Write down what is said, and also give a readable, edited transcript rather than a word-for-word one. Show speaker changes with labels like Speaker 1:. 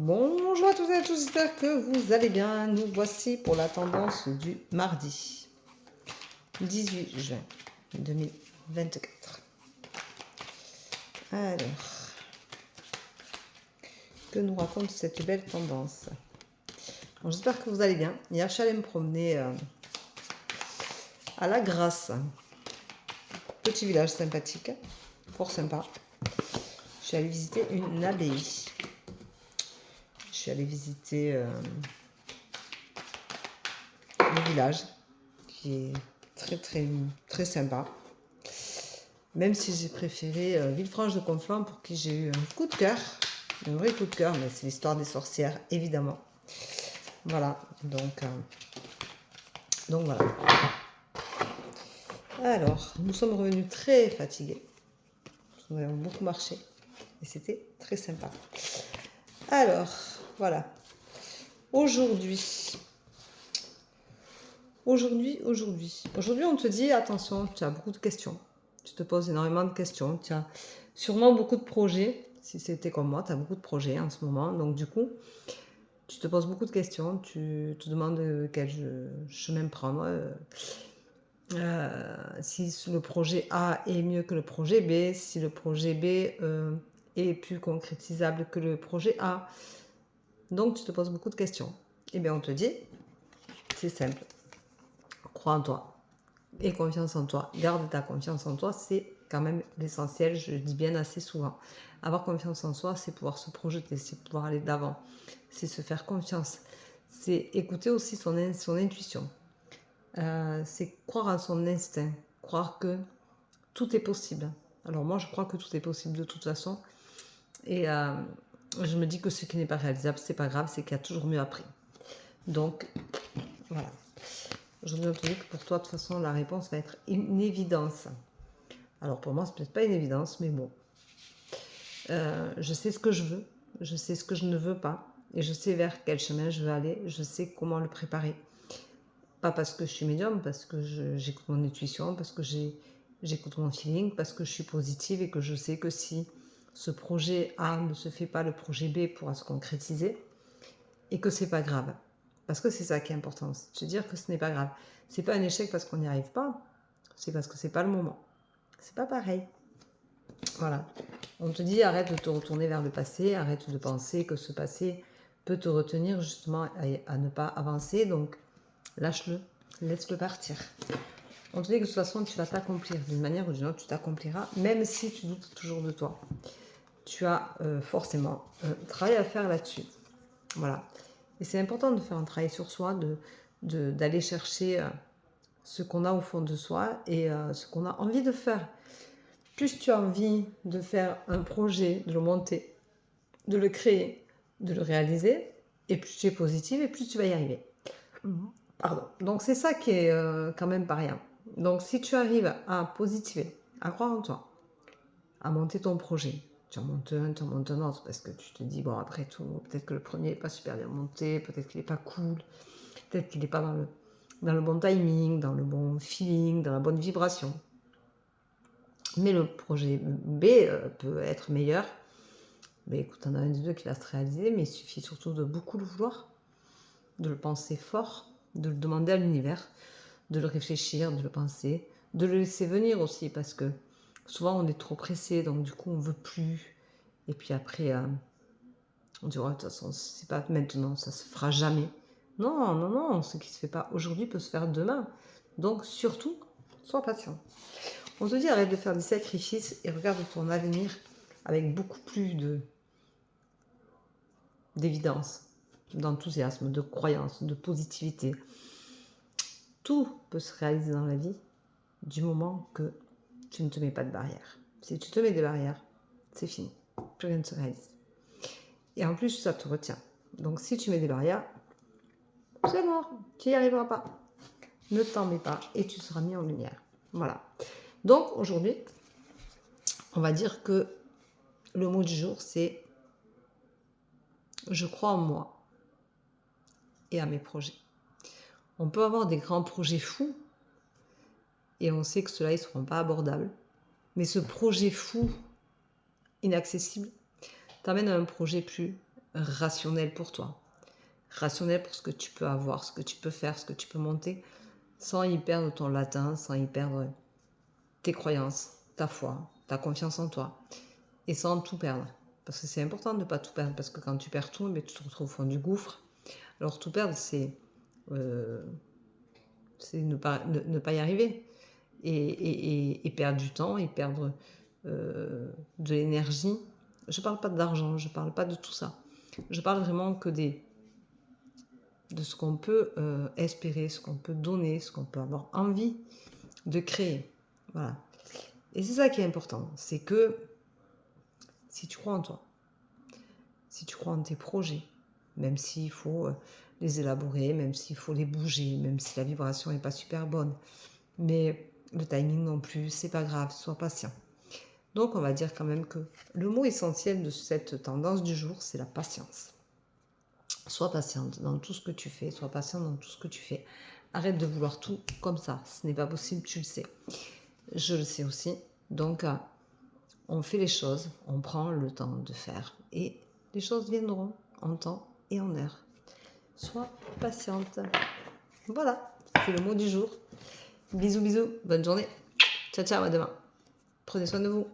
Speaker 1: Bonjour à tous et à tous, j'espère que vous allez bien. Nous voici pour la tendance du mardi 18 juin 2024. Alors, que nous raconte cette belle tendance? Bon, j'espère que vous allez bien. Hier, je suis allée me promener à La Grasse. Petit village sympathique, fort sympa. Je suis allée visiter une abbaye. Je suis allée visiter le village qui est très sympa. Même si j'ai préféré Villefranche-de-Conflans pour qui j'ai eu un coup de cœur, un vrai coup de cœur, mais c'est l'histoire des sorcières, évidemment. Voilà, donc voilà. Alors, nous sommes revenus très fatigués. Nous avons beaucoup marché et c'était très sympa. Alors, voilà. Aujourd'hui, on te dit, attention, tu as beaucoup de questions. Tu te poses énormément de questions. Tu as sûrement beaucoup de projets. Si c'était comme moi, tu as beaucoup de projets en ce moment. Donc, du coup, tu te poses beaucoup de questions. Tu te demandes quel chemin prendre. Si le projet A est mieux que le projet B. Si le projet B est plus concrétisable que le projet A. Donc, tu te poses beaucoup de questions. Eh bien, on te dit, c'est simple. Crois en toi. Et confiance en toi. Garde ta confiance en toi, c'est quand même l'essentiel, je le dis bien assez souvent. Avoir confiance en soi, c'est pouvoir se projeter, c'est pouvoir aller d'avant, c'est se faire confiance, c'est écouter aussi son intuition, c'est croire en son instinct, croire que tout est possible. Alors moi, je crois que tout est possible de toute façon, et je me dis que ce qui n'est pas réalisable, c'est pas grave, c'est qu'il y a toujours mieux après. Donc, voilà. Aujourd'hui, on te dit que pour toi, de toute façon, la réponse va être une évidence. Alors pour moi, c'est peut-être pas une évidence, mais bon. Je sais ce que je veux, je sais ce que je ne veux pas, et je sais vers quel chemin je veux aller, je sais comment le préparer. Pas parce que je suis médium, parce que j'écoute mon intuition, parce que j'écoute mon feeling, parce que je suis positive et que je sais que si ce projet A ne se fait pas, le projet B pourra se concrétiser, et que c'est pas grave. Parce que c'est ça qui est important, c'est de se dire que ce n'est pas grave. C'est pas un échec parce qu'on n'y arrive pas, c'est parce que c'est pas le moment. C'est pas pareil. Voilà. On te dit arrête de te retourner vers le passé, arrête de penser que ce passé peut te retenir justement à ne pas avancer. Donc lâche-le, laisse-le partir. On te dit que de toute façon tu vas t'accomplir d'une manière ou d'une autre, tu t'accompliras, même si tu doutes toujours de toi. Tu as forcément un travail à faire là-dessus. Voilà. Et c'est important de faire un travail sur soi, d'aller chercher ce qu'on a au fond de soi et ce qu'on a envie de faire. Plus tu as envie de faire un projet, de le monter, de le créer, de le réaliser, et plus tu es positive et plus tu vas y arriver. Pardon. Donc c'est ça qui est quand même pas rien. Donc si tu arrives à positiver, à croire en toi, à monter ton projet, tu en montes un, tu en montes un autre, parce que tu te dis, bon après tout, peut-être que le premier n'est pas super bien monté, peut-être qu'il n'est pas cool, peut-être qu'il n'est pas dans le bon timing, dans le bon feeling, dans la bonne vibration. Mais le projet B peut être meilleur. Mais écoute, on a un des deux qui va se réaliser, mais il suffit surtout de beaucoup le vouloir, de le penser fort, de le demander à l'univers, de le réfléchir, de le penser, de le laisser venir aussi, parce que souvent on est trop pressé, donc du coup on veut plus. Et puis après, on dit, ouais, de toute façon, c'est pas maintenant, ça se fera jamais. Non, non, non, ce qui se fait pas aujourd'hui peut se faire demain. Donc surtout, sois patient. On te dit arrête de faire des sacrifices et regarde ton avenir avec beaucoup plus d'évidence, d'enthousiasme, de croyance, de positivité. Tout peut se réaliser dans la vie du moment que tu ne te mets pas de barrières. Si tu te mets des barrières, c'est fini. Plus rien ne se réalise. Et en plus, ça te retient. Donc si tu mets des barrières, c'est mort. Tu n'y arriveras pas. Ne t'en mets pas et tu seras mis en lumière. Voilà. Donc aujourd'hui, on va dire que le mot du jour, c'est je crois en moi et à mes projets. On peut avoir des grands projets fous et on sait que ceux-là, ils ne seront pas abordables. Mais ce projet fou, inaccessible, t'amène à un projet plus rationnel pour toi. Rationnel pour ce que tu peux avoir, ce que tu peux faire, ce que tu peux monter, sans y perdre ton latin, sans y perdre tes croyances, ta foi, ta confiance en toi, et sans tout perdre. Parce que c'est important de ne pas tout perdre, parce que quand tu perds tout, mais tu te retrouves au fond du gouffre. Alors tout perdre, c'est ne pas y arriver, et perdre du temps, et perdre de l'énergie. Je ne parle pas d'argent, je ne parle pas de tout ça. Je parle vraiment que de ce qu'on peut espérer, ce qu'on peut donner, ce qu'on peut avoir envie de créer. Voilà. Et c'est ça qui est important, c'est que si tu crois en toi, si tu crois en tes projets, même s'il faut les élaborer, même s'il faut les bouger, même si la vibration n'est pas super bonne, mais le timing non plus, c'est pas grave, sois patient. Donc on va dire quand même que le mot essentiel de cette tendance du jour, c'est la patience. Sois patiente dans tout ce que tu fais, sois patient dans tout ce que tu fais. Arrête de vouloir tout comme ça, ce n'est pas possible, tu le sais. Je le sais aussi. Donc on fait les choses, on prend le temps de faire et les choses viendront en temps et en heure. Sois patiente. Voilà, c'est le mot du jour. Bisous, bisous, bonne journée. Ciao, ciao, à demain. Prenez soin de vous.